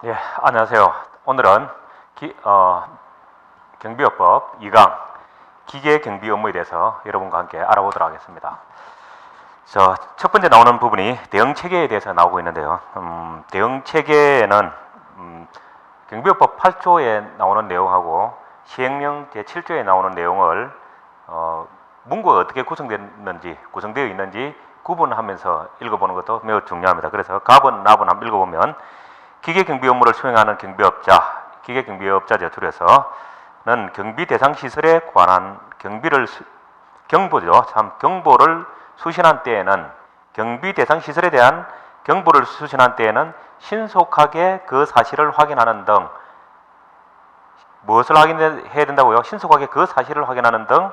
예, 안녕하세요. 오늘은 경비업법 2강 기계 경비 업무에 대해서 여러분과 함께 알아보도록 하겠습니다. 첫 번째 나오는 부분이 대응 체계에 대해서 나오고 있는데요. 대응 체계에는 경비업법 8조에 나오는 내용하고 시행령 제7조에 나오는 내용을 문구가 어떻게 구성되어 있는지 구분하면서 읽어보는 것도 매우 중요합니다. 그래서 갑은 납은 한번 읽어보면 기계 경비 업무를 수행하는 경비업자, 기계 경비업자죠. 줄여서는 경비 대상 시설에 관한 경보를 수신한 때에는 경비 대상 시설에 대한 경보를 수신한 때에는 신속하게 그 사실을 확인하는 등 무엇을 확인해야 된다고요? 신속하게 그 사실을 확인하는 등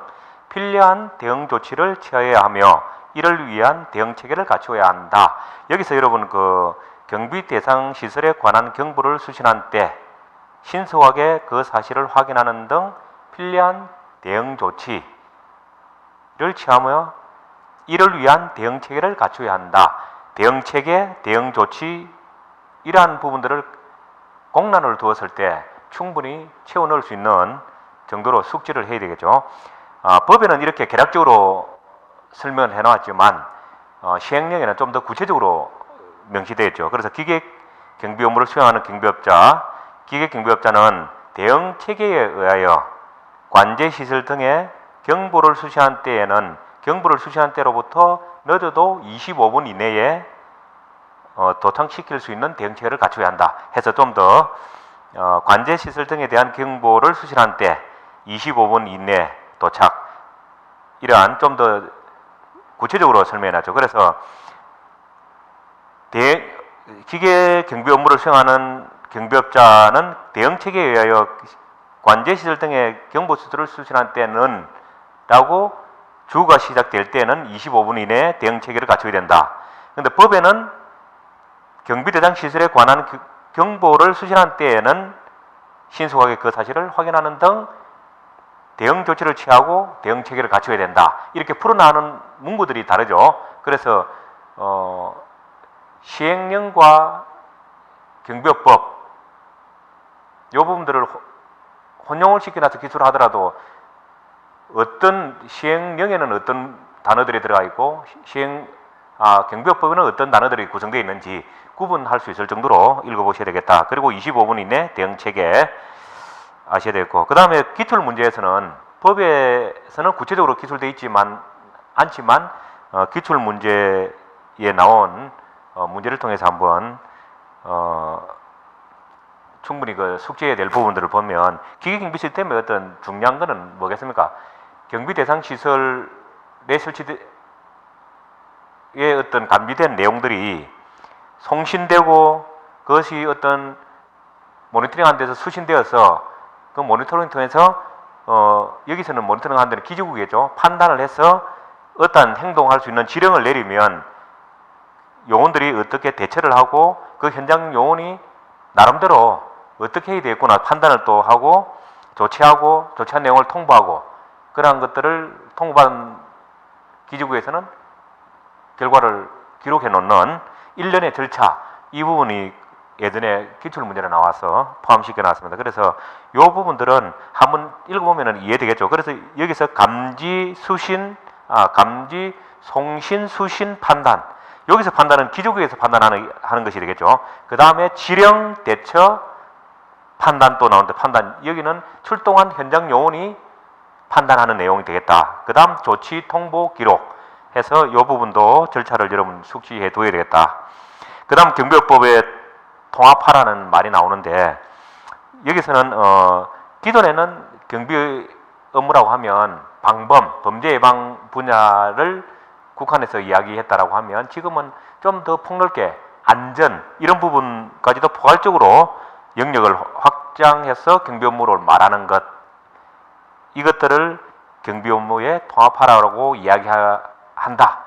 필요한 대응 조치를 취하여야 하며 이를 위한 대응 체계를 갖추어야 한다. 여기서 여러분 경비 대상 시설에 관한 경보를 수신한 때 신속하게 그 사실을 확인하는 등 필요한 대응 조치를 취하며 이를 위한 대응 체계를 갖춰야 한다. 대응 체계, 대응 조치 이러한 부분들을 공란을 두었을 때 충분히 채워 넣을 수 있는 정도로 숙지를 해야 되겠죠. 법에는 이렇게 개략적으로 설명을 해 놓았지만 시행령에는 좀 더 구체적으로 명시되어 있죠. 그래서 기계 경비 업무를 수행하는 기계 경비업자는 대응 체계에 의하여 관제 시설 등의 경보를 수신한 때로부터 늦어도 25분 이내에 도착시킬 수 있는 대응 체계를 갖춰야 한다. 해서 좀 더 관제 시설 등에 대한 경보를 수신한 때 25분 이내 도착, 이러한 좀 더 구체적으로 설명해 놨죠. 그래서 기계 경비 업무를 수행하는 경비업자는 대응 체계에 의하여 관제 시설 등의 경보 수수를 수신한 때는 라고 주가 시작될 때는 25분 이내에 대응 체계를 갖춰야 된다. 그런데 법에는 경비 대상 시설에 관한 경보를 수신한 때에는 신속하게 그 사실을 확인하는 등 대응 조치를 취하고 대응 체계를 갖춰야 된다. 이렇게 풀어나가는 문구들이 다르죠. 그래서 시행령과 경비업법 이 부분들을 혼용을 시켜놔서 기술을 하더라도 어떤 시행령에는 어떤 단어들이 들어가 있고 경비업법에는 어떤 단어들이 구성되어 있는지 구분할 수 있을 정도로 읽어보셔야 되겠다. 그리고 25분 이내 대응 체계 아셔야 되겠고, 그 다음에 기출 문제에서는 법에서는 구체적으로 기술되어 있지만 않지만 기출 문제에 나온 문제를 통해서 한번 충분히 숙지해야 될 부분들을 보면 기계 경비 시스템의 어떤 중요한 것은 뭐겠습니까? 경비 대상 시설에 설치된 어떤 감비된 내용들이 송신되고 그것이 어떤 모니터링하는 데서 수신되어서 그 모니터링 통해서 여기서는 모니터링 하는 데는 기지국이겠죠. 판단을 해서 어떠한 행동할 수 있는 지령을 내리면 요원들이 어떻게 대처를 하고 그 현장 요원이 나름대로 어떻게 해야 되겠구나 판단을 또 하고 조치한 내용을 통보하고 그러한 것들을 통보한 기지국에서는 결과를 기록해 놓는 일련의 절차, 이 부분이 예전에 기출 문제로 나와서 포함시켜 놨습니다. 그래서 이 부분들은 한번 읽어보면 이해되겠죠. 그래서 여기서 감지, 송신, 수신, 판단, 여기서 판단은 기조국에서 판단하는 것이 되겠죠. 그 다음에 지령, 대처, 판단 또 나오는데 판단, 여기는 출동한 현장 요원이 판단하는 내용이 되겠다. 그 다음 조치, 통보, 기록 해서 이 부분도 절차를 여러분 숙지해 둬야 되겠다. 그 다음 경비업법에 통합하라는 말이 나오는데 여기서는 기존에는 경비 업무라고 하면 범죄 예방 분야를 국한해서 이야기했다라고 하면 지금은 좀 더 폭넓게 안전 이런 부분까지도 포괄적으로 영역을 확장해서 경비 업무를 말하는 것, 이것들을 경비 업무에 통합하라고 이야기한다.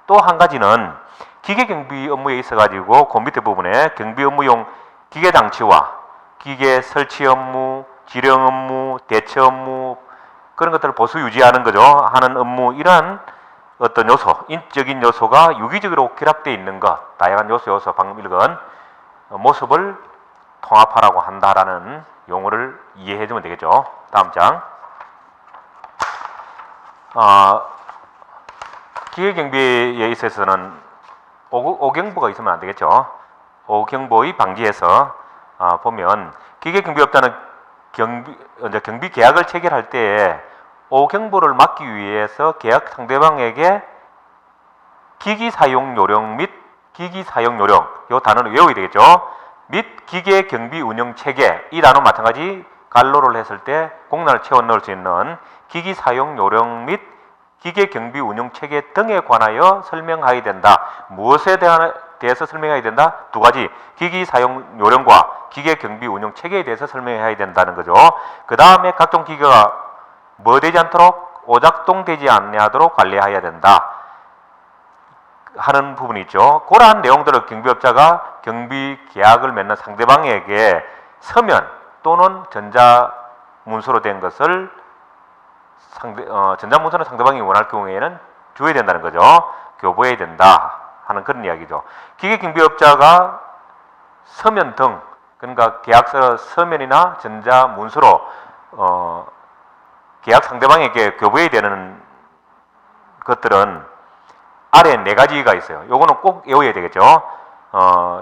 또 한 가지는 기계 경비 업무에 있어 가지고 그 밑에 부분에 경비 업무용 기계 장치와 기계 설치 업무, 지령 업무, 대처 업무 그런 것들을 보수 유지하는 거죠. 하는 업무, 이러한 어떤 요소, 인적인 요소가 유기적으로 결합되어 있는 것, 다양한 요소 방금 읽은 모습을 통합하라고 한다라는 용어를 이해해 주면 되겠죠. 다음 장. 기계경비에 있어서는 오경보가 있으면 안 되겠죠. 오경보의 방지에서 보면 기계경비업자는 경비 계약을 체결할 때에 오경보를 막기 위해서 계약 상대방에게 기기 사용 요령 및 기기 사용 요령, 이 단어를 외워야 되겠죠. 및 기계 경비 운영 체계, 이 단어 마찬가지 갈로를 했을 때 공란을 채워 넣을 수 있는 기기 사용 요령 및 기계 경비 운영 체계 등에 관하여 설명하여야 된다. 무엇에 대해서 설명해야 된다? 두 가지. 기기 사용 요령과 기계 경비 운영 체계에 대해서 설명해야 된다는 거죠. 그 다음에 각종 기계가 뭐 되지 않도록 오작동되지 않도록 관리해야 된다 하는 부분이 있죠. 그러한 내용들을 경비업자가 경비 계약을 맺는 상대방에게 서면 또는 전자문서로 된 것을 전자문서는 상대방이 원할 경우에는 줘야 된다는 거죠. 교부해야 된다 하는 그런 이야기죠. 기계경비업자가 서면 등, 그러니까 계약서 서면이나 전자문서로 계약 상대방에게 교부해야 되는 것들은 아래 4가지가 있어요. 요거는 꼭 외워야 되겠죠.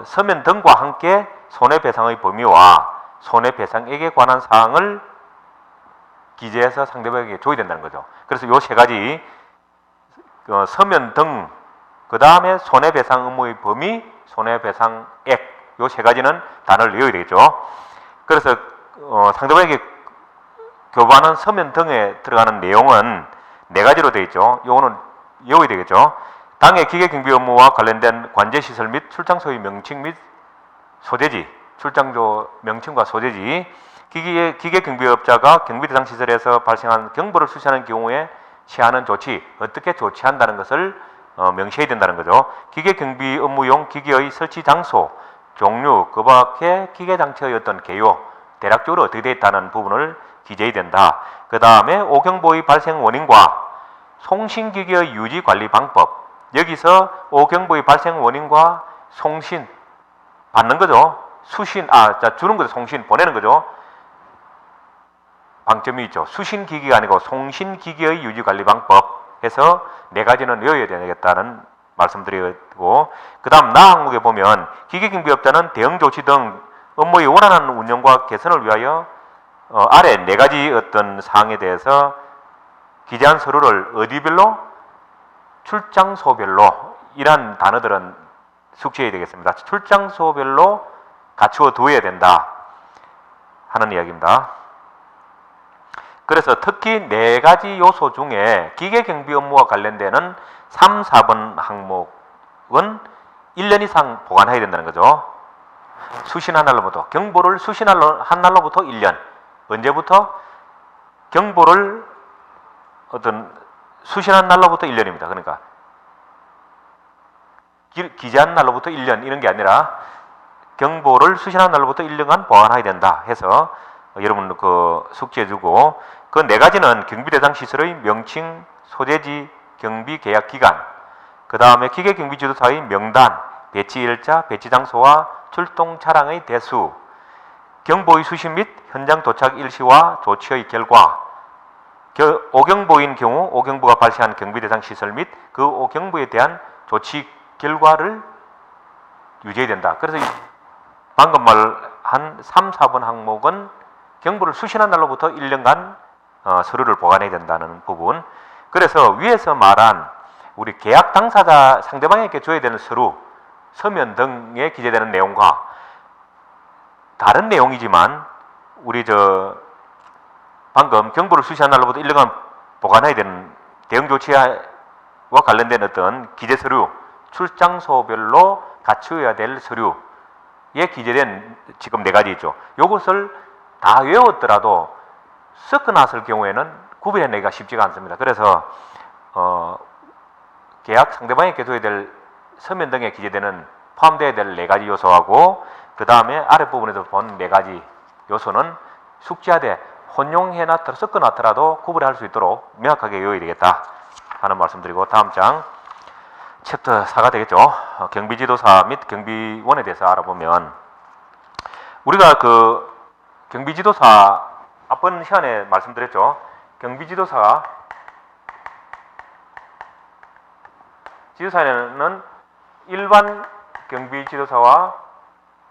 서면 등과 함께 손해배상의 범위와 손해배상액에 관한 사항을 기재해서 상대방에게 줘야 된다는 거죠. 그래서 요 3가지, 서면 등, 그 다음에 손해배상 의무의 범위, 손해배상액, 요 3가지는 단어를 외워야 되겠죠. 그래서 상대방에게 교부하는 서면 등에 들어가는 내용은 4가지로 되어 있죠. 요거는 외워야 되겠죠. 당해 기계경비 업무와 관련된 관제시설 및 출장소의 명칭 및 소재지, 출장소 명칭과 소재지, 기계경비업자가 경비대상 시설에서 발생한 경보를 수신하는 경우에 취하는 조치, 어떻게 조치한다는 것을 명시해야 된다는 거죠. 기계경비 업무용 기기의 설치 장소, 종류, 그 밖에 기계장치의 어떤 개요, 대략적으로 어떻게 되어 있다는 부분을 기재해야 된다. 그 다음에 오경보의 발생 원인과 송신기기의 유지 관리 방법, 여기서 오경보의 발생 원인과 송신, 받는 거죠. 수신, 주는 거죠. 송신, 보내는 거죠. 방점이 있죠. 수신기기가 아니고 송신기기의 유지관리 방법 해서 4가지는 외워야 되겠다는 말씀드리고, 그 다음 나 항목에 보면 기계경비업자는 대응조치 등 업무의 원활한 운영과 개선을 위하여 아래 4가지 어떤 사항에 대해서 기재한 서류를 어디별로? 출장소별로, 이러한 단어들은 숙지해야 되겠습니다. 출장소별로 갖추어 두어야 된다 하는 이야기입니다. 그래서 특히 4가지 요소 중에 기계경비 업무와 관련되는 3, 4번 항목은 1년 이상 보관해야 된다는 거죠. 수신한 날로부터, 경보를 수신한 날로부터 1년. 언제부터? 경보를 수신한 날로부터 1년입니다. 그러니까 기재한 날로부터 1년 이런 게 아니라 경보를 수신한 날로부터 1년간 보관해야 된다 해서 여러분 숙지해주고, 그 4가지는 경비대상 시설의 명칭, 소재지, 경비 계약 기간, 그 다음에 기계경비지도사의 명단, 배치 일자, 배치 장소와 출동 차량의 대수, 경보의 수신 및 현장 도착 일시와 조치의 결과, 오경보인 경우 오경보가 발생한 경비대상 시설 및 그 오경보에 대한 조치 결과를 유지해야 된다. 그래서 방금 말한 3, 4번 항목은 경보를 수신한 날로부터 1년간 서류를 보관해야 된다는 부분. 그래서 위에서 말한 우리 계약 당사자 상대방에게 줘야 되는 서류, 서면 등에 기재되는 내용과 다른 내용이지만 우리 방금 경보를 수신한 날로부터 1년간 보관해야 되는 대응조치와 관련된 어떤 기재 서류, 출장소별로 갖추어야 될 서류에 기재된 지금 4가지 있죠. 이것을 다 외웠더라도 섞어놨을 경우에는 구별해내기가 쉽지가 않습니다. 그래서 계약 상대방에게 줘야 될 서면 등에 기재되는 포함되어야 될 4가지 요소하고, 그 다음에 아랫부분에서 본 4가지 요소는 숙지하되 혼용해놨더라, 섞어놨더라도 구분할 수 있도록 명확하게 외워야 되겠다 하는 말씀드리고, 다음 장 챕터 4가 되겠죠. 경비지도사 및 경비원에 대해서 알아보면, 우리가 그 경비지도사 앞번 시간에 말씀드렸죠. 경비지도사가 지도사에는 일반 경비지도사와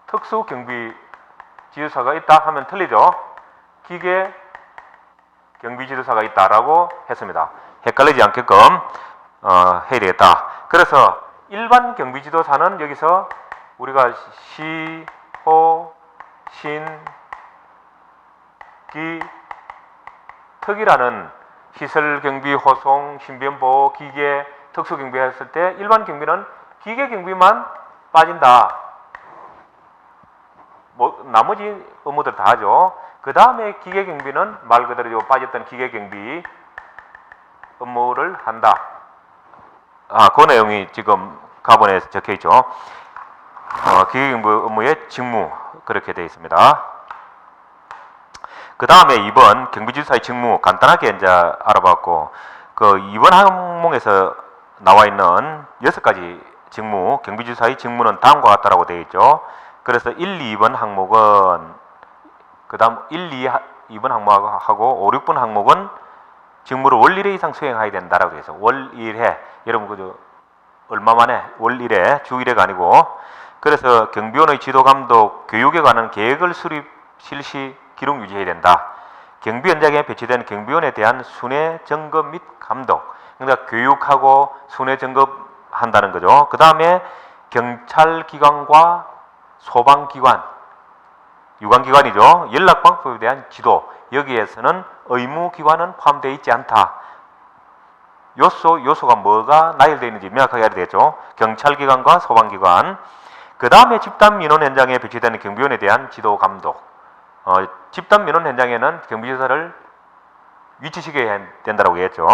특수 경비지도사가 있다 하면 틀리죠. 기계 경비지도사가 있다라고 했습니다. 헷갈리지 않게끔 해야 되겠다. 그래서 일반 경비지도사는 여기서 우리가 시, 호, 신, 기, 특이라는 시설경비, 호송, 신변보호, 기계, 특수경비 했을 때 일반 경비는 기계경비만 빠진다. 나머지 업무들 다 하죠. 그 다음에 기계경비는 말 그대로 빠졌던 기계경비 업무를 한다. 그 내용이 지금 가본에 적혀 있죠. 기계경비 업무의 직무 그렇게 되어 있습니다. 그 다음에 2번 경비지도사의 직무 간단하게 이제 알아봤고, 그 2번 항목에서 나와 있는 6가지 직무, 경비지도사의 직무는 다음과 같다라고 되어 있죠. 그래서 1, 2번 항목은 그 다음 1, 2번 항목하고 5, 6번 항목은 직무를 월 1회 이상 수행해야 된다라고 되어 있어요. 월 1회. 여러분 그저 얼마 만에 월 1회, 주 1회가 아니고. 그래서 경비원의 지도 감독, 교육에 관한 계획을 수립, 실시, 기록 유지해야 된다. 경비 현장에 배치된 경비원에 대한 순회 점검 및 감독. 그러니까 교육하고 순회 점검한다는 거죠. 그 다음에 경찰기관과 소방기관, 유관기관이죠. 연락방법에 대한 지도. 여기에서는 의무기관은 포함되어 있지 않다. 요소가 뭐가 나열되어 있는지 명확하게 알아야 되겠죠. 경찰기관과 소방기관. 그 다음에 집단민원 현장에 배치되는 경비원에 대한 지도 감독. 집단민원 현장에는 경비지도사를 위치시켜야 된다고 했죠.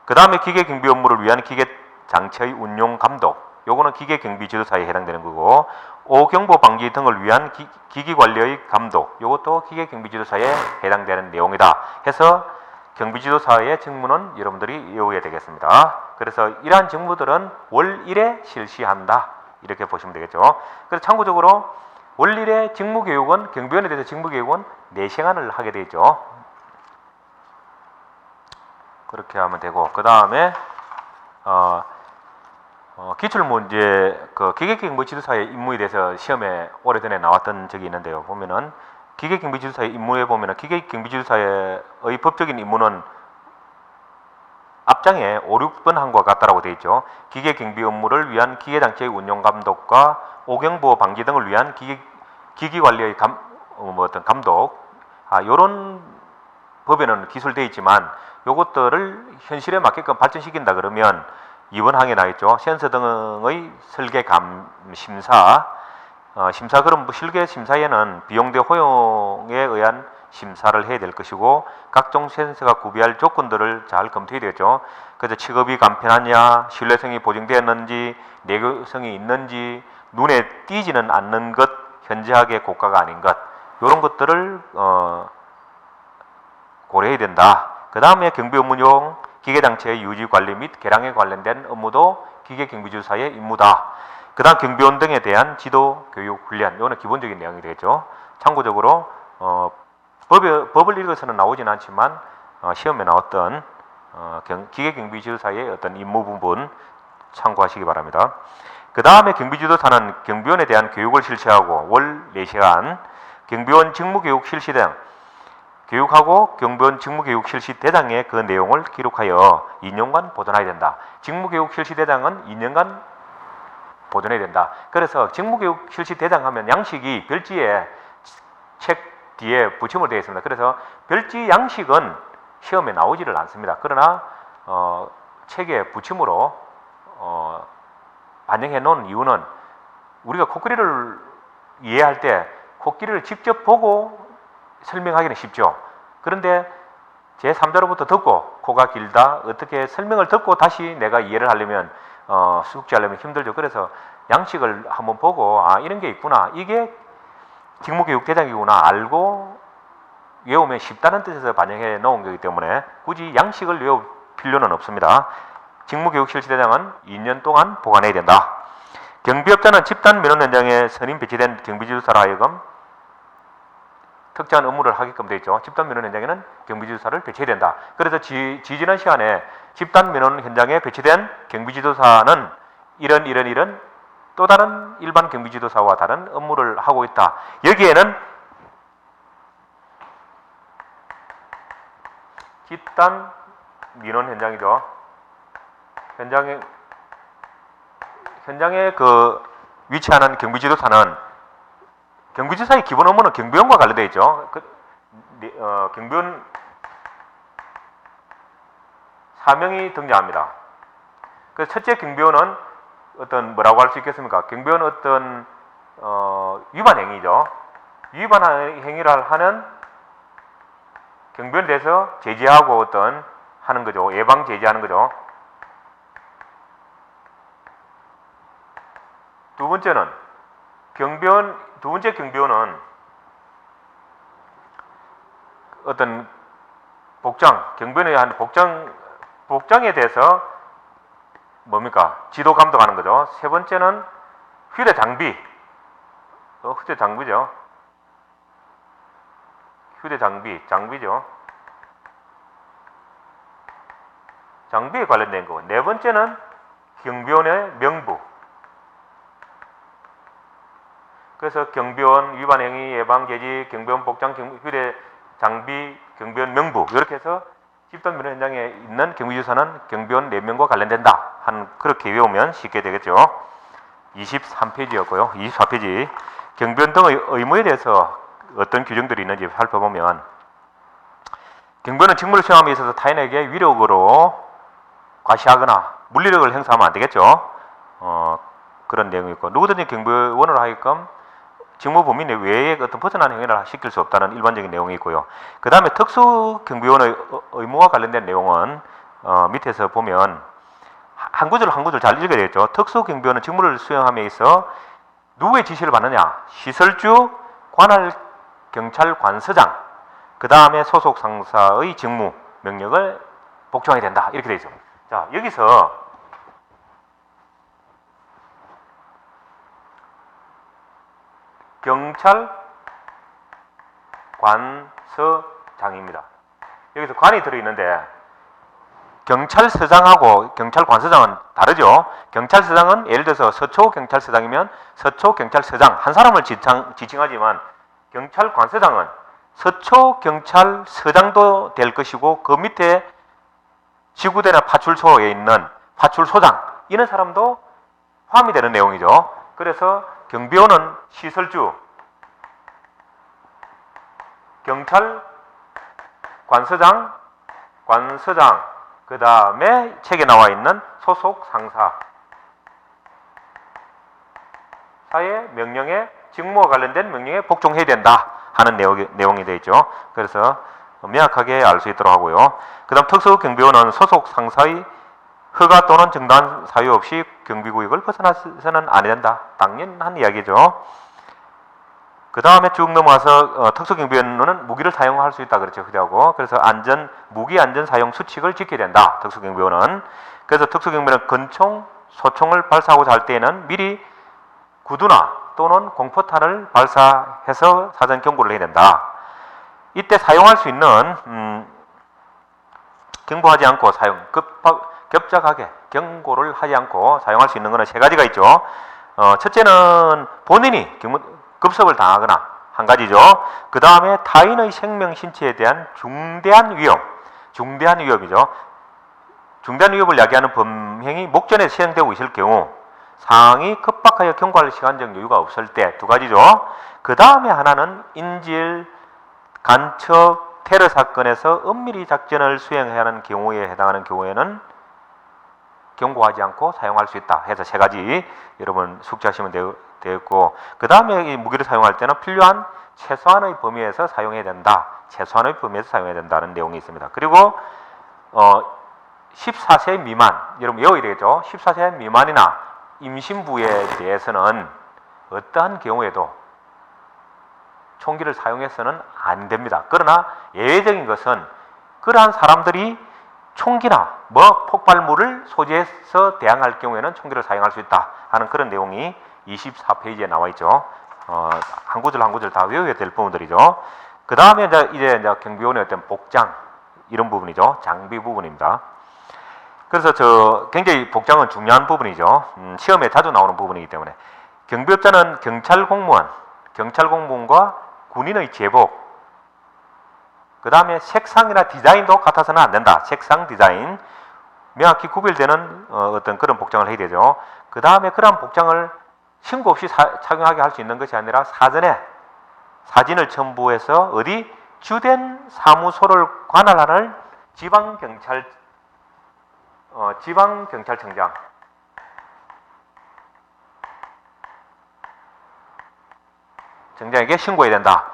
그 다음에 기계경비 업무를 위한 기계장치의 운용 감독. 요거는 기계경비지도사에 해당되는 거고, 오경보 방지 등을 위한 기기관리의 감독. 요것도 기계경비지도사에 해당되는 내용이다. 해서 경비지도사의 직무는 여러분들이 외워야 되겠습니다. 그래서 이러한 직무들은 월 1회 실시한다. 이렇게 보시면 되겠죠. 그래서 참고적으로 월 1회 직무교육은, 경비원에 대해서 직무교육은 4시간을 하게 되어 있죠. 그렇게 하면 되고, 그 다음에 기출문제, 그 기계경비지도사의 임무에 대해서 시험에 오래전에 나왔던 적이 있는데요. 보면은 기계경비지도사의 임무에 보면은 기계경비지도사의 법적인 임무는 앞장에 5, 6번 항과 같다라고 되어 있죠. 기계경비 업무를 위한 기계장치의 운용 감독과 오경보호 방지 등을 위한 기기관리의 어떤 감독, 요런 법에는 기술되어 있지만 요것들을 현실에 맞게끔 발전시킨다 그러면 2번 항에 나있죠. 센서 등의 설계감 심사, 그럼 설계 심사에는 비용 대 허용에 의한 심사를 해야 될 것이고, 각종 센서가 구비할 조건들을 잘 검토해야 되겠죠. 그래서 취급이 간편하냐, 신뢰성이 보증되었는지, 내구성이 있는지, 눈에 띄지는 않는 것, 현저하게 고가가 아닌 것, 이런 것들을 고려해야 된다. 그 다음에 경비 업무용 기계장치의 유지 관리 및 개량에 관련된 업무도 기계경비지도사의 임무다. 그 다음 경비원 등에 대한 지도, 교육, 훈련, 이거는 기본적인 내용이 되겠죠. 참고적으로 법을 읽어서는 나오진 않지만 시험에 나왔던 기계경비지도사의 어떤 임무 부분 참고하시기 바랍니다. 그 다음에 경비지도사는 경비원에 대한 교육을 실시하고 월 4시간, 경비원 직무교육 실시 등 교육하고 경비원 직무교육 실시 대장에 그 내용을 기록하여 2년간 보존해야 된다. 직무교육 실시 대장은 2년간 보존해야 된다. 그래서 직무교육 실시 대장 하면 양식이 별지에 책 뒤에 붙임으로 되어 있습니다. 그래서 별지 양식은 시험에 나오지를 않습니다. 그러나 책에 붙임으로 반영해 놓은 이유는 우리가 코끼리를 이해할 때 코끼리를 직접 보고 설명하기는 쉽죠. 그런데 제3자로부터 듣고, 코가 길다, 어떻게 설명을 듣고 다시 내가 이해를 하려면 숙지하려면 힘들죠. 그래서 양식을 한번 보고 이런 게 있구나, 이게 직무교육 대장이구나 알고 외우면 쉽다는 뜻에서 반영해 놓은 거기 때문에 굳이 양식을 외울 필요는 없습니다. 직무교육 실시대장은 2년 동안 보관해야 된다. 경비업자는 집단 민원 현장에 선임 배치된 경비지도사로 하여금 특정한 업무를 하게끔 되어 있죠. 집단 민원 현장에는 경비지도사를 배치해야 된다. 그래서 지지난 시간에 집단 민원 현장에 배치된 경비지도사는 이런 또 다른 일반 경비지도사와 다른 업무를 하고 있다. 여기에는 집단 민원 현장이죠. 현장에 그 위치하는 경비지도사는 경비지도사의 기본 업무는 경비원과 관련되어 있죠. 경비원 사명이 등장합니다. 그래서 첫째 경비원은 어떤 뭐라고 할 수 있겠습니까? 경비원은 어떤 위반 행위죠. 위반 행위를 하는 경비원에 대해서 제지하고 어떤 하는 거죠. 예방 제지하는 거죠. 두 번째 경비원은 어떤 경비원에 의한 복장에 대해서 뭡니까? 지도 감독하는 거죠. 세 번째는 휴대 장비죠. 장비죠. 장비에 관련된 거. 네 번째는 경비원의 명부. 그래서 경비원 위반 행위 예방 제지, 경비원 복장, 휴대 장비, 경비원 명부 이렇게 해서 집단 민원 현장에 있는 경비지도사는 경비원 4명과 관련된다 하는 그렇게 외우면 쉽게 되겠죠. 23페이지였고요. 24페이지 경비원 등의 의무에 대해서 어떤 규정들이 있는지 살펴보면 경비원은 직무를 수행함에 있어서 타인에게 위력으로 과시하거나 물리력을 행사하면 안 되겠죠. 그런 내용이 있고 누구든지 경비원으로 하여금 직무 범위 내외에 어떤 벗어난 행위를 시킬 수 없다는 일반적인 내용이 있고요. 그 다음에 특수경비원의 의무와 관련된 내용은 밑에서 보면 한 구절 한 구절 잘 읽어야 되겠죠. 특수경비원은 직무를 수행함에 있어 누구의 지시를 받느냐? 시설주, 관할 경찰관서장, 그 다음에 소속 상사의 직무, 명령을 복종해야 된다. 이렇게 되어 있죠. 자, 여기서 경찰관서장입니다. 여기서 관이 들어있는데 경찰서장하고 경찰관서장은 다르죠. 경찰서장은 예를 들어서 서초경찰서장이면 서초경찰서장 한 사람을 지칭하지만 경찰관서장은 서초경찰서장도 될 것이고 그 밑에 지구대나 파출소에 있는 파출소장 이런 사람도 포함이 되는 내용이죠. 그래서 경비원은 시설주, 경찰관서장, 관서장, 그 다음에 책에 나와 있는 소속 상사의 명령에 직무와 관련된 명령에 복종해야 된다 하는 내용이 되어 있죠. 그래서 명확하게 알 수 있도록 하고요. 그 다음 특수경비원은 소속 상사의 허가 또는 정당한 사유 없이 경비구역을 벗어나서는 안 된다. 당연한 이야기죠. 그 다음에 쭉 넘어와서 특수경비원은 무기를 사용할 수 있다 그렇죠. 그래서 무기 안전 사용 수칙을 지켜야 된다. 특수경비원은. 그래서 특수경비원은 건총, 소총을 발사하고자 할 때에는 미리 구두나 또는 공포탄을 발사해서 사전 경고를 해야 된다. 이때 사용할 수 있는 경보하지 않고 겹작하게 경고를 하지 않고 사용할 수 있는 것은 세 가지가 있죠. 첫째는 본인이 급습을 당하거나 한 가지죠. 그 다음에 타인의 생명 신체에 대한 중대한 위협이죠. 중대한 위협을 야기하는 범행이 목전에 시행되고 있을 경우 상황이 급박하여 경고할 시간적 여유가 없을 때 두 가지죠. 그 다음에 하나는 인질, 간첩, 테러 사건에서 은밀히 작전을 수행해야 하는 경우에 해당하는 경우에는 경고하지 않고 사용할 수 있다 해서 세 가지 여러분 숙지하시면 되겠고, 그 다음에 이 무기를 사용할 때는 필요한 최소한의 범위에서 사용해야 된다. 최소한의 범위에서 사용해야 된다는 내용이 있습니다. 그리고 14세 미만, 여러분 외워야 되겠죠. 14세 미만이나 임신부에 대해서는 어떠한 경우에도 총기를 사용해서는 안 됩니다. 그러나 예외적인 것은 그러한 사람들이 총기나 폭발물을 소지해서 대항할 경우에는 총기를 사용할 수 있다 하는 그런 내용이 24페이지에 나와 있죠. 한 구절 한 구절 다 외워야 될 부분들이죠. 그 다음에 이제 경비원의 어떤 복장 이런 부분이죠. 장비 부분입니다. 그래서 굉장히 복장은 중요한 부분이죠. 시험에 자주 나오는 부분이기 때문에 경비업자는 경찰 공무원과 군인의 제복, 그 다음에 색상이나 디자인도 같아서는 안 된다. 색상, 디자인 명확히 구별되는 어떤 그런 복장을 해야 되죠. 그 다음에 그런 복장을 신고 없이 착용하게 할 수 있는 것이 아니라 사전에 사진을 첨부해서 어디 주된 사무소를 관할하는 지방경찰청장 청장에게 신고해야 된다.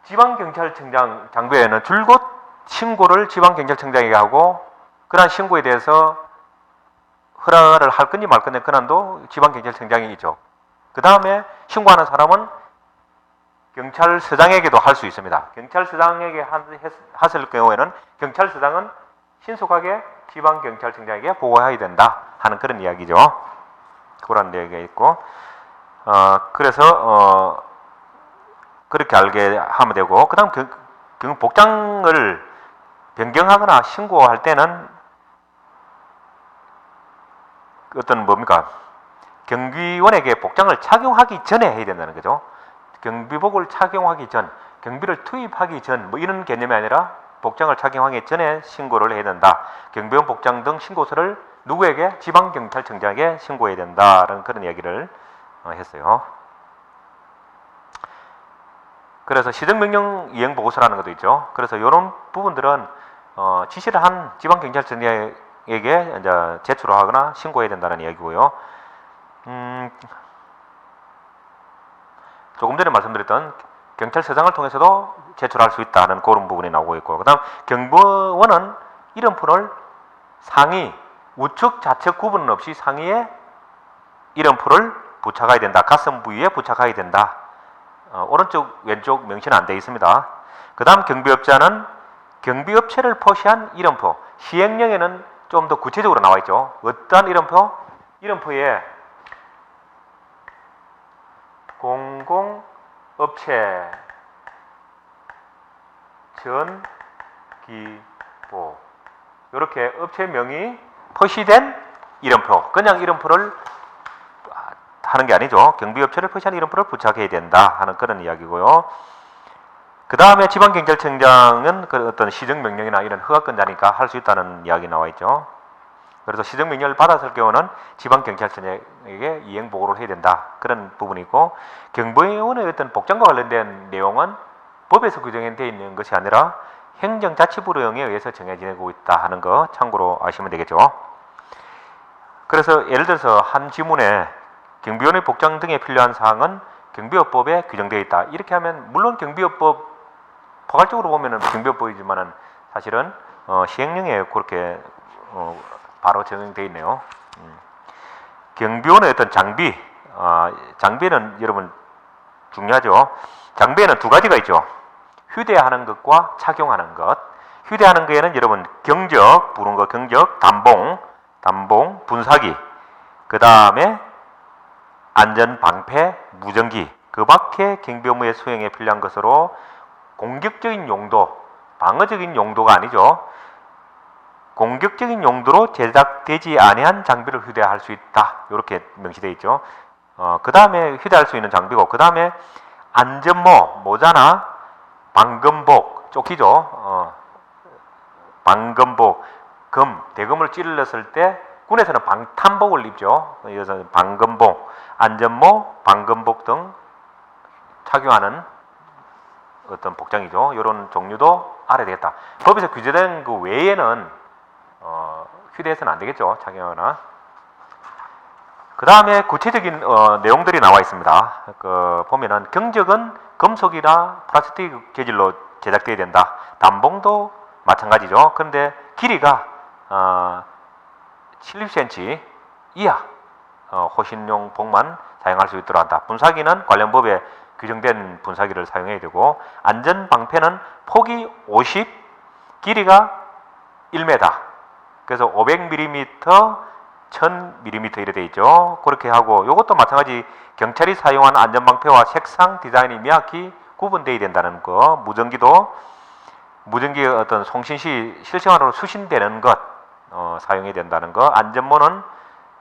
지방경찰청장 장부에는 줄곧 신고를 지방경찰청장에게 하고 그러한 신고에 대해서 허락을 할 건지 말 건지 권한도 지방경찰청장이 있죠. 그 다음에 신고하는 사람은 경찰서장에게도 할 수 있습니다. 경찰서장에게 하실 경우에는 경찰서장은 신속하게 지방경찰청장에게 보고해야 된다 하는 그런 이야기죠. 그런 이야기가 있고 그래서 그렇게 알게 하면 되고 그 다음 복장을 변경하거나 신고할 때는 어떤 경비원에게 복장을 착용하기 전에 해야 된다는 거죠. 경비복을 착용하기 전, 경비를 투입하기 전 이런 개념이 아니라 복장을 착용하기 전에 신고를 해야 된다. 경비원 복장 등 신고서를 누구에게? 지방경찰청장에게 신고해야 된다라는 그런 이야기를 했어요. 그래서 시정명령 이행보고서라는 것도 있죠. 그래서 이런 부분들은 지시를 한 지방경찰청장에게 이제 제출하거나 신고해야 된다는 이야기고요. 조금 전에 말씀드렸던 경찰서장을 통해서도 제출할 수 있다는 그런 부분이 나오고 있고, 그 다음 경비원은 이름표를 상위, 우측, 좌측 구분 없이 상위에 이름표를 부착해야 된다. 가슴 부위에 부착해야 된다. 오른쪽, 왼쪽 명시는 안 되어 있습니다. 그 다음 경비업자는 경비업체를 표시한 이름표, 시행령에는 좀 더 구체적으로 나와 있죠. 어떠한 이름표? 이름표에 공공업체 전기보 이렇게 업체명이 표시된 이름표, 그냥 이름표를 하는 게 아니죠. 경비업체를 표시한 이름표를 부착해야 된다 하는 그런 이야기고요. 그 다음에 지방경찰청장은 그 어떤 시정명령이나 이런 허가권자니까 할 수 있다는 이야기 나와 있죠. 그래서 시정명령을 받았을 경우는 지방경찰청장에게 이행보고를 해야 된다. 그런 부분이 있고, 경비원의 어떤 복장과 관련된 내용은 법에서 규정되어 있는 것이 아니라 행정자치부령에 의해서 정해지고 있다 하는 거 참고로 아시면 되겠죠. 그래서 예를 들어서 한 지문에 경비원의 복장 등에 필요한 사항은 경비업법에 규정되어 있다. 이렇게 하면 물론 경비업법 포괄적으로 보면은 경비업법이지만은 사실은 시행령에 그렇게 바로 적용되어 있네요. 경비원의 어떤 장비는 여러분 중요하죠. 장비에는 두 가지가 있죠. 휴대하는 것과 착용하는 것. 휴대하는 거에는 여러분 경적, 부른 거 경적, 담봉, 분사기, 그 다음에 안전방패, 무전기, 그 밖에 경비업무의 수행에 필요한 것으로 공격적인 용도, 방어적인 용도가 아니죠. 공격적인 용도로 제작되지 아니한 장비를 휴대할 수 있다. 이렇게 명시되어 있죠. 그 다음에 휴대할 수 있는 장비고, 그 다음에 안전모, 모자나 방검복, 조끼죠. 방검복, 대검을 찔렀을 때 군에서는 방탄복을 입죠. 그래서 방검복, 안전모, 방검복 등 착용하는 어떤 복장이죠. 이런 종류도 알아야 되겠다. 법에서 규제된 그 외에는 휴대해서는 안 되겠죠. 착용하거나. 그 다음에 구체적인 내용들이 나와 있습니다. 보면은 경적은 금속이나 플라스틱 재질로 제작되어야 된다. 담봉도 마찬가지죠. 그런데 길이가 70cm 이하 호신용 복만 사용할 수 있도록 한다. 분사기는 관련 법에 규정된 분사기를 사용해야 되고, 안전방패는 폭이 50, 길이가 1m, 그래서 500mm, 1000mm 이래 돼 있죠. 그렇게 하고, 이것도 마찬가지 경찰이 사용한 안전방패와 색상 디자인이 명확히 구분되어야 된다는 거. 무전기 어떤 송신 시 실시간으로 수신되는 것 사용해야 된다는 거. 안전모는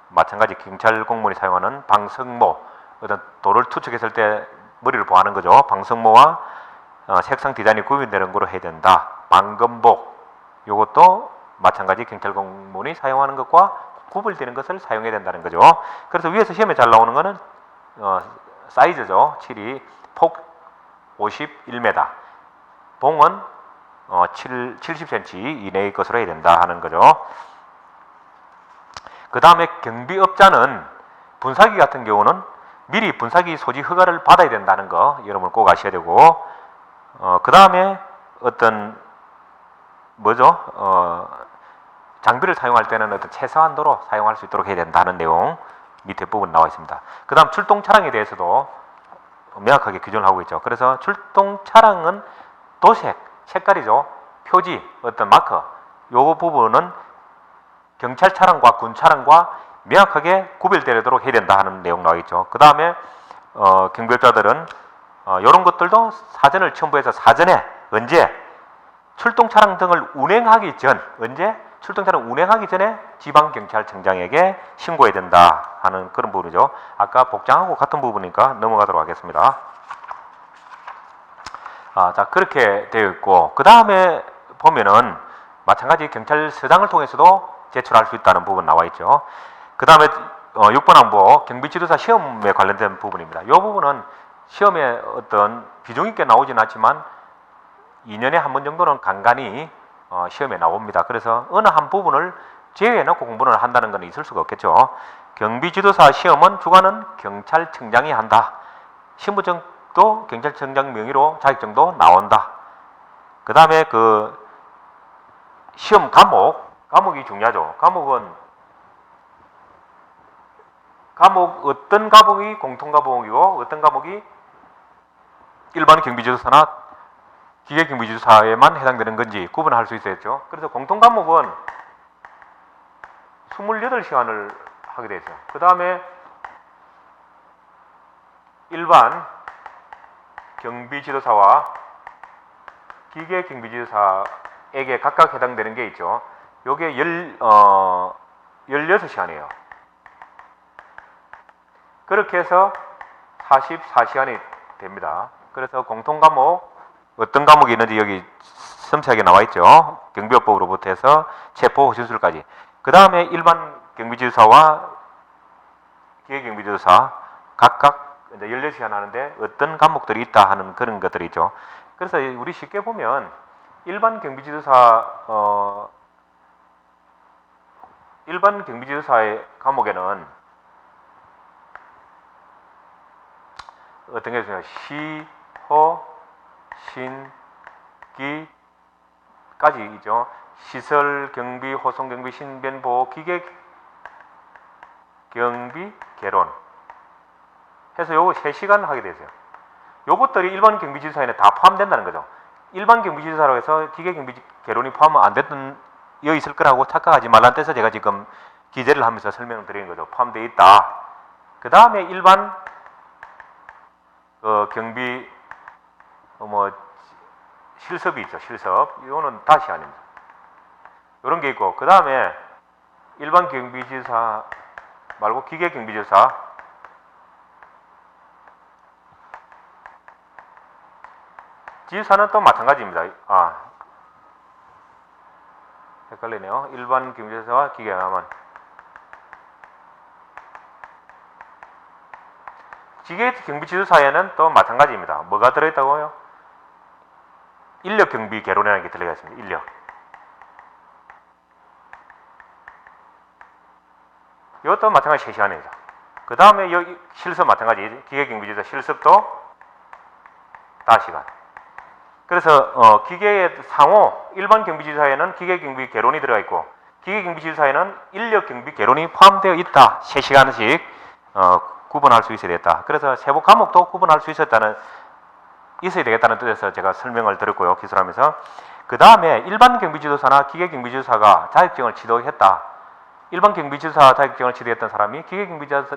마찬가지 경찰 공무원이 사용하는 방석모, 어떤 도를 투척했을 때 머리를 보호하는 거죠. 방석모와 색상 디자인이 구분되는 거로 해야 된다. 방검복, 이것도 마찬가지 경찰 공무원이 사용하는 것과 구분되는 것을 사용해야 된다는 거죠. 그래서 위에서 시험에 잘 나오는 거는 사이즈죠. 7이 폭 51m, 봉은 70cm 이내의 것으로 해야 된다 하는 거죠. 그 다음에 경비업자는 분사기 같은 경우는 미리 분사기 소지 허가를 받아야 된다는 거 여러분 꼭 아셔야 되고, 그 다음에 어떤 장비를 사용할 때는 어떤 최소한도로 사용할 수 있도록 해야 된다는 내용 밑에 부분 나와 있습니다. 그 다음 출동 차량에 대해서도 명확하게 규정을 하고 있죠. 그래서 출동 차량은 도색, 색깔이죠. 표지, 어떤 마커, 요 부분은 경찰 차량과 군 차량과 명확하게 구별되도록 해야 된다 하는 내용 나와 있죠. 그 다음에 경비업자들은 이런 것들도 사전을 첨부해서 사전에 언제 출동 차량 등을 운행하기 전, 출동 차량 운행하기 전에 지방경찰청장에게 신고해야 된다 하는 그런 부분이죠. 아까 복장하고 같은 부분이니까 넘어가도록 하겠습니다. 자, 그렇게 되어 있고, 그 다음에 보면은 마찬가지 경찰서장을 통해서도 제출할 수 있다는 부분 나와 있죠. 그 다음에 6번 항목 경비지도사 시험에 관련된 부분입니다. 이 부분은 시험에 어떤 비중 있게 나오진 않지만 2년에 한 번 정도는 간간히 시험에 나옵니다. 그래서 어느 한 부분을 제외해놓고 공부를 한다는 건 있을 수가 없겠죠. 경비지도사 시험은 주관은 경찰청장이 한다. 신분증도 경찰청장 명의로 자격증도 나온다. 그 다음에 그 시험 과목이 중요하죠. 어떤 과목이 공통 과목이고 어떤 과목이 일반 경비지도사나 기계 경비지도사에만 해당되는 건지 구분할 수 있어야죠. 그래서 공통 과목은 28시간을 하게 되죠. 그 다음에 일반 경비지도사와 기계 경비지도사에게 각각 해당되는 게 있죠. 요게 16시간이에요. 그렇게 해서 44시간이 됩니다. 그래서 공통 과목 어떤 과목이 있는지 여기 섬세하게 나와 있죠. 경비업법으로부터 해서 체포 진술까지. 그 다음에 일반 경비지도사와 기계경비지도사 각각 이제 16시간 하는데 어떤 과목들이 있다 하는 그런 것들이 있죠. 그래서 우리 쉽게 보면 일반 경비지도사의 과목에는 어떤 게 있어요? 시, 허, 신, 기 까지 있죠. 시설 경비, 호송 경비, 신변 보호, 기계 경비, 개론 해서 요거 3시간 하게 되세요. 요것들이 일반 경비지도사에는 다 포함된다는 거죠. 일반 경비지도사라고 해서 기계 경비 개론이 포함 안 됐던 여 있을 거라고 착각하지 말라는 뜻에서 제가 지금 기재를 하면서 설명을 드리는 거죠. 포함되어 있다. 그 다음에 일반 경비 실습이 있죠. 실습. 이거는 다 시간입니다. 이런 게 있고, 그 다음에 일반 경비지도사 말고 기계 경비지도사, 지도사는 또 마찬가지입니다. 헷갈리네요. 일반 경비지도사와 기계 하나만. 기계 경비지도사에는 또 마찬가지입니다. 뭐가 들어있다고요? 인력 경비 개론이라는 게 들어가 있습니다. 인력. 이것도 마찬가지 3시간입니다. 그 다음에 여기 실습 마찬가지. 기계 경비지도사 실습도 5시간. 그래서 기계의 상호 일반 경비지도사에는 기계 경비 개론이 들어가 있고 기계 경비지도사에는 인력 경비 개론이 포함되어 있다. 3시간씩 구분할 수 있어야 되겠다. 그래서 세부 과목도 구분할 수 있어야 되겠다는 뜻에서 제가 설명을 드렸고요. 기술하면서. 그 다음에 일반 경비지도사나 기계 경비지도사가 자격증을 취득했다. 일반 경비지도사 자격증을 취득했던 사람이 기계 경비지도사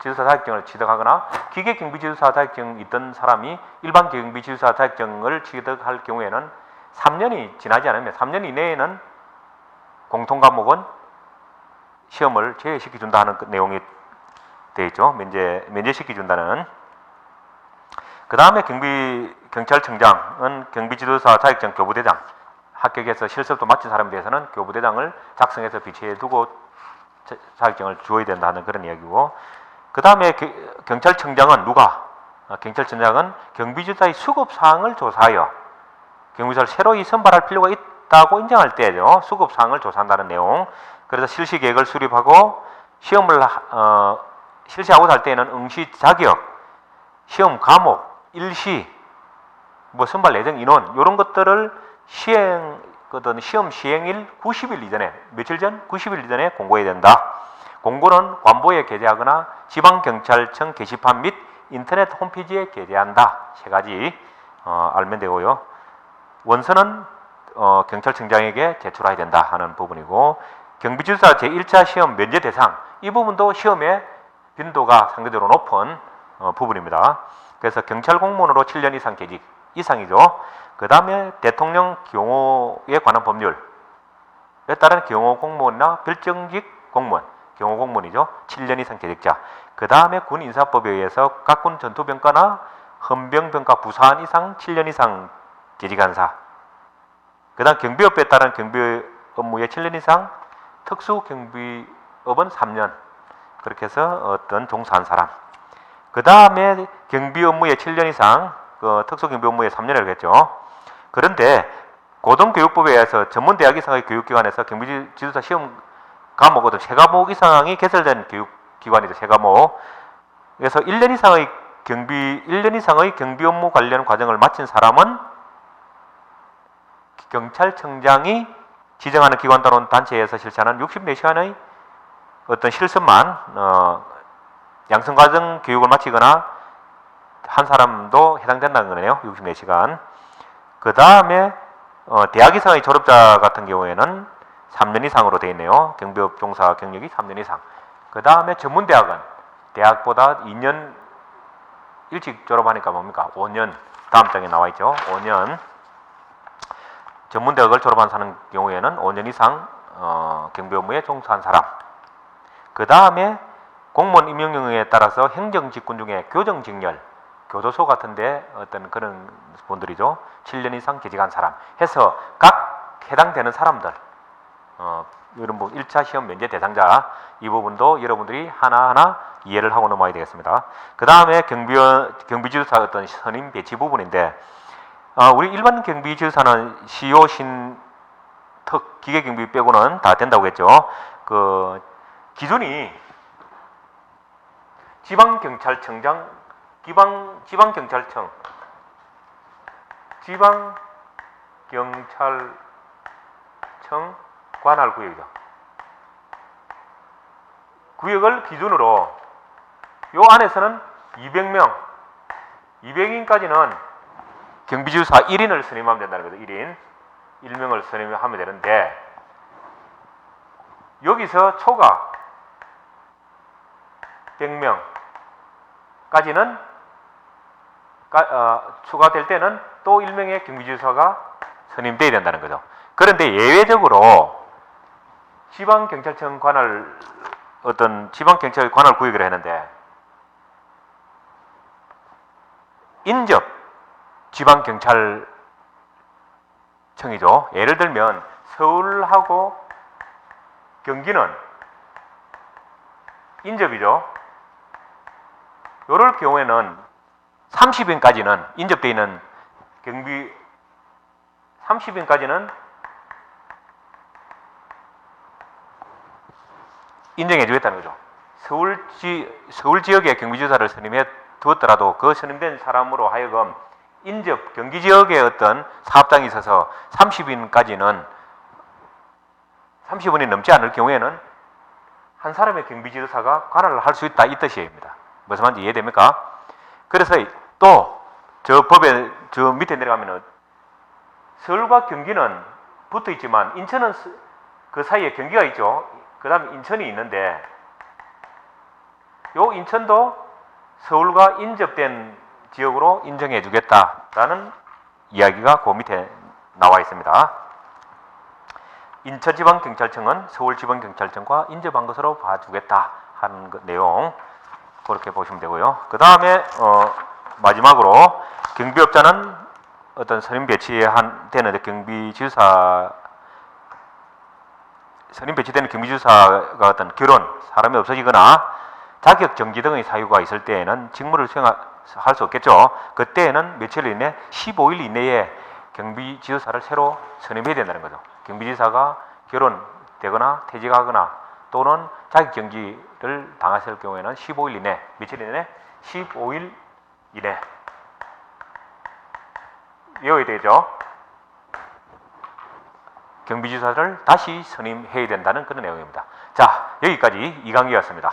경비지도사 자격증을 취득하거나 기계경비지도사 자격증 있던 사람이 일반 경비지도사 자격증을 취득할 경우에는 3년이 지나지 않으면 3년 이내에는 공통과목은 시험을 제외시켜준다 하는 내용이 되어 있죠. 면제시켜준다는. 그 다음에 경찰청장은 경비지도사 자격증 교부대장, 합격해서 실습도 마친 사람에 대해서는 교부대장을 작성해서 비치해 두고 자격증을 주어야 된다는 그런 이야기고, 그 다음에 경찰청장은 누가? 경찰청장은 경비지도사의 수급사항을 조사하여 경비지도사를 새로이 선발할 필요가 있다고 인정할 때죠. 수급사항을 조사한다는 내용. 그래서 실시계획을 수립하고 시험을 실시하고자 할 때에는 응시 자격, 시험 과목, 일시, 뭐 선발 예정 인원 이런 것들을 시험 시행일 90일 이전에, 며칠 전? 90일 이전에 공고해야 된다. 공고는 관보에 게재하거나 지방경찰청 게시판 및 인터넷 홈페이지에 게재한다. 세 가지 알면 되고요. 원서는 경찰청장에게 제출해야 된다 하는 부분이고, 경비지도사 제1차 시험 면제 대상, 이 부분도 시험의 빈도가 상대적으로 높은 부분입니다. 그래서 경찰 공무원으로 7년 이상 재직 이상이죠. 그 다음에 대통령 경호에 관한 법률에 따른 경호 공무원이나 별정직 공무원, 경호 공무원이죠. 7년 이상 재직자. 그 다음에 군 인사법에 의해서 각 군 전투병과나 헌병병과 부사관 이상 7년 이상 재직한 사. 그 다음 경비업에 따른 경비 업무에 7년 이상, 특수경비업은 3년. 그렇게 해서 어떤 종사한 사람. 그 다음에 경비 업무에 7년 이상, 특수경비 업무에 3년이라고 했죠. 그런데 고등교육법에 의해서 전문대학 이상의 교육기관에서 경비지도사 시험 과목, 세 과목 이상이 개설된 교육기관이죠. 세 과목. 그래서 1년 이상의 경비 업무 관련 과정을 마친 사람은 경찰청장이 지정하는 기관 또는 단체에서 실시하는 64시간의 어떤 실습만 양성과정 교육을 마치거나 한 사람도 해당된다는 거네요. 64시간. 그 다음에 대학 이상의 졸업자 같은 경우에는 3년 이상으로 되어 있네요. 경비업 종사 경력이 3년 이상. 그 다음에 전문대학은 대학보다 2년 일찍 졸업하니까 뭡니까? 5년. 다음 장에 나와 있죠. 5년. 전문대학을 졸업한 사람 경우에는 5년 이상 경비 업무에 종사한 사람. 그 다음에 공무원 임명령에 따라서 행정직군 중에 교정직렬, 교도소 같은데 어떤 그런 분들이죠. 7년 이상 재직한 사람 해서 각 해당되는 사람들, 이런 1차 시험 면제 대상자, 이 부분도 여러분들이 하나하나 이해를 하고 넘어야 되겠습니다. 그 다음에 경비지도사 어떤 선임 배치 부분인데, 우리 일반 경비지도사는 시효, 신특, 기계경비 빼고는 다 된다고 했죠. 그 기준이 지방경찰청 관할 구역이죠. 구역을 기준으로 요 안에서는 200명, 200인까지는 경비지도사 1인을 선임하면 된다는 거죠. 1명을 선임하면 되는데, 여기서 초과 100명까지는 추가될 때는 또 1명의 경비지도사가 선임되어야 된다는 거죠. 그런데 예외적으로 지방경찰청 관할 지방경찰 관할 구역이라 했는데, 인접 지방경찰청이죠. 예를 들면 서울하고 경기는 인접이죠. 이럴 경우에는 30인까지는 인접되어 있는 경비 30인까지는 인정해 주겠다는 거죠. 서울 지역의 경비지도사를 선임해 두었더라도 그 선임된 사람으로 하여금 인접 경기 지역의 어떤 사업장이 있어서 30인까지는 30원이 넘지 않을 경우에는 한 사람의 경비지도사가 관할을 할 수 있다, 이 뜻입니다. 무슨 말인지 이해됩니까? 그래서 또 저 법에 저 밑에 내려가면은 서울과 경기는 붙어 있지만 인천은 그 사이에 경기가 있죠. 그 다음에 인천이 있는데 요 인천도 서울과 인접된 지역으로 인정해 주겠다라는 이야기가 그 밑에 나와 있습니다. 인천지방경찰청은 서울지방경찰청과 인접한 것으로 봐주겠다 하는 내용 그렇게 보시면 되고요. 그 다음에 마지막으로 경비업자는 어떤 선임 배치되는 선임 배치되는 경비지사가 어떤 결혼, 사람이 없어지거나 자격 정지 등의 사유가 있을 때에는 직무를 수행할 수 없겠죠. 그때에는 며칠 이내 15일 이내에 경비지사를 새로 선임해야 된다는 거죠. 경비지사가 결혼되거나 퇴직하거나 또는 자격 정지를 당했을 경우에는 15일 이내, 며칠 이내? 15일 이내 외워야 되죠. 경비지사를 다시 선임해야 된다는 그런 내용입니다. 자, 여기까지 2강기였습니다.